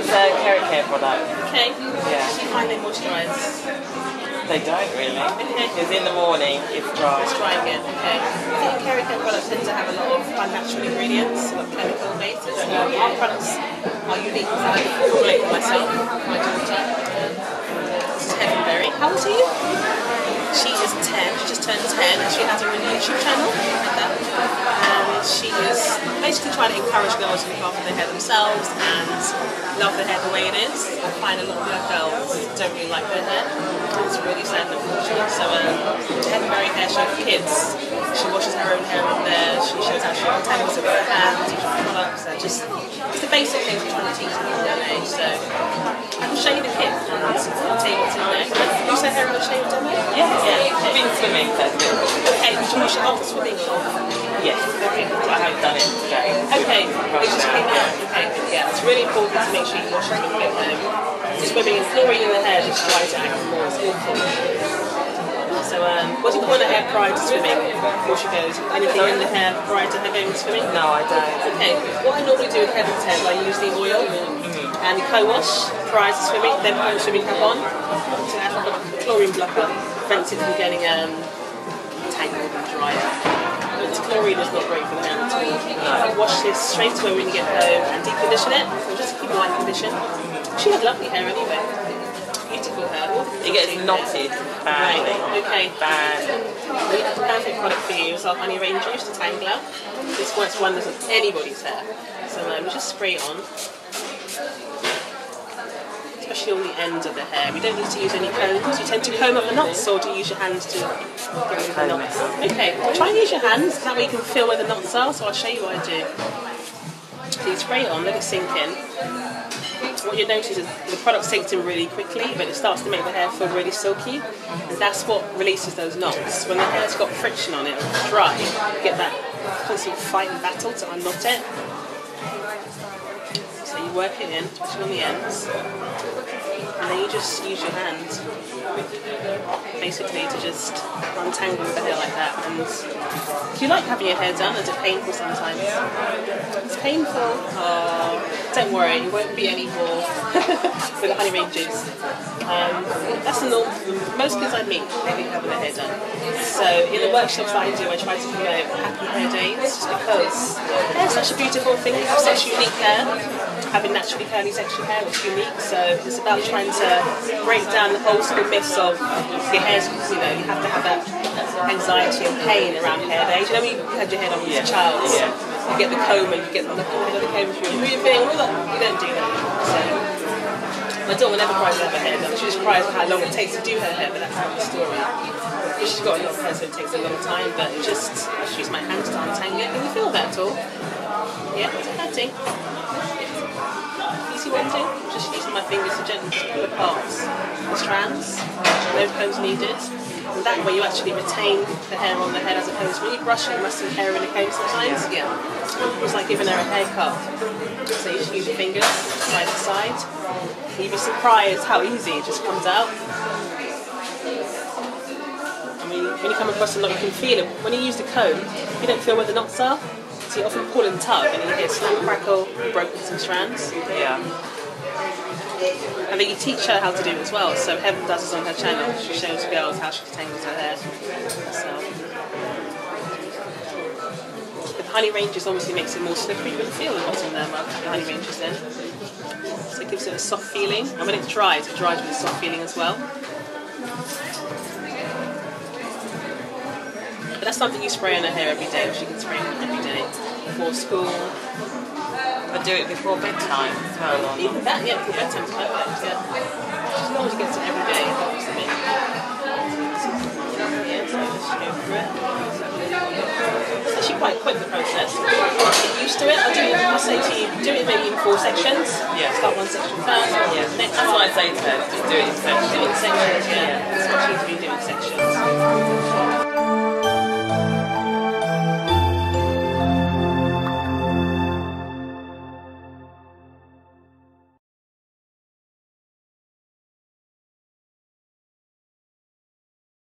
use carrot care product. Okay. Yeah. Do you find they moisturise? They don't really. Okay. Because in the morning it's dry. It's dry again, okay. I think carrot care products tend to have a lot of unnatural ingredients, a lot of chemical bases. Our products are unique because I formulate them myself, my daughter. This is Heavenberry. How old are you? She is 10, she just turned 10, and she has her own YouTube channel, like that. And she is basically trying to encourage girls to look after their hair themselves and love their hair the way it is. I find a lot of young girls don't really like their hair. It's really sad, unfortunately. So, Heavenberry hair show for kids. She washes her own hair in there, she shows how she tangles it with her hands, teaches products, and just the basic things we're trying to teach them at a young age. So, I can show you the kit and I'll tell you what's in there. You say hair on a shave demo? Yeah. I've been swimming, that's it. Okay, did you wash it after swimming? Yes. Okay. I haven't done it today. Okay, it just came out. Okay, yeah, it's really important to make sure you wash it when you get home. Swimming and chlorine in the hair just dries it out more. It's awful. So, what do you put on her hair prior to swimming before she goes? Anything in the hair prior to her going swimming? No, I don't. Okay, what I normally do with Heaven's hair is I use the oil and co-wash prior to swimming, then put the swimming cap on. So that's like a chlorine blocker, prevents it from getting tangled and dry. But chlorine is not great for the hair at all. I wash this straight away when you get home and deep condition it, so just keep it light condition. She has lovely hair anyway. Beautiful hair. It gets knotted badly. Right, okay. Bad. We have the perfect product for you. It's our honey rain juice to tangle out. This works wonders on anybody's hair. So we just spray it on. Especially on the ends of the hair. We don't need to use any combs. Do you tend to comb up the knots or do you use your hands to get rid of the knots? Okay, try and use your hands. That way you can feel where the knots are. So I'll show you what I do. So you spray it on, let it sink in. What you notice is the product sinks in really quickly, but it starts to make the hair feel really silky, and that's what releases those knots. When the hair's got friction on it, or it's dry, you get that constant fight and battle to unknot it. So you work it in, especially on the ends, and then you just use your hands, basically, to just untangle the hair like that. And do you like having your hair done? Is it painful sometimes? It's painful. Oh, don't worry, it won't be any more with the honey rain juice. That's the norm. Most kids I meet, they think having their hair done. So in the workshops that I do, I try to promote happy hair days, just because hair is such a beautiful thing. We have such unique hair. Having naturally curly textured hair is unique. So it's about trying to break down the old school myths of your hair's, you know, you have to have that anxiety and pain around hair days. You know when you had your hair on as a child, you get the comb and you get the head of the comb through moving, all that. You don't do that. So my daughter never cries to have her hair done. She just cries for how long it takes to do her hair, but that's not the story. She's got a lot of hair, so it takes a long time, but just I just use my hands to untangle it. Can you feel that at all? Yeah, it's hurting. You see what I'm doing? Just using my fingers to gently just pull apart the strands. No combs needed. And that way you actually retain the hair on the head, as opposed to when you brush it, you must see hair in the comb sometimes. Yeah. It's like giving her a haircut. So you just use your fingers side to side. And you'd be surprised how easy it just comes out. I mean, when you come across a knot, you can feel it. When you use the comb, you don't feel where the knots are. So you often pull and tug and you hear snap, crackle, you've broken some strands. Yeah. And then you teach her how to do it as well. So Heaven does this on her channel. She shows girls how she detangles her hair herself. The honey rain juice obviously makes it more slippery. You can feel the bottom there, the honey rain juice then. So it gives it a soft feeling. And when it dries with a soft feeling as well. But that's something you spray on her hair every day, which you can spray on every day before school. But do it before bedtime as well. Even that, yeah, before bedtime's perfect, yeah. As long as you get it every day, it helps a bit. Yeah, so let's go through it. It's actually quite quick, the process. Once you get used to it, I'll say to you, do it maybe in 4 sections. Yeah. Start one section first, Yeah. next That's what I say to her, just do it in sections. Do it in sections, yeah. It's much easier to do it in sections.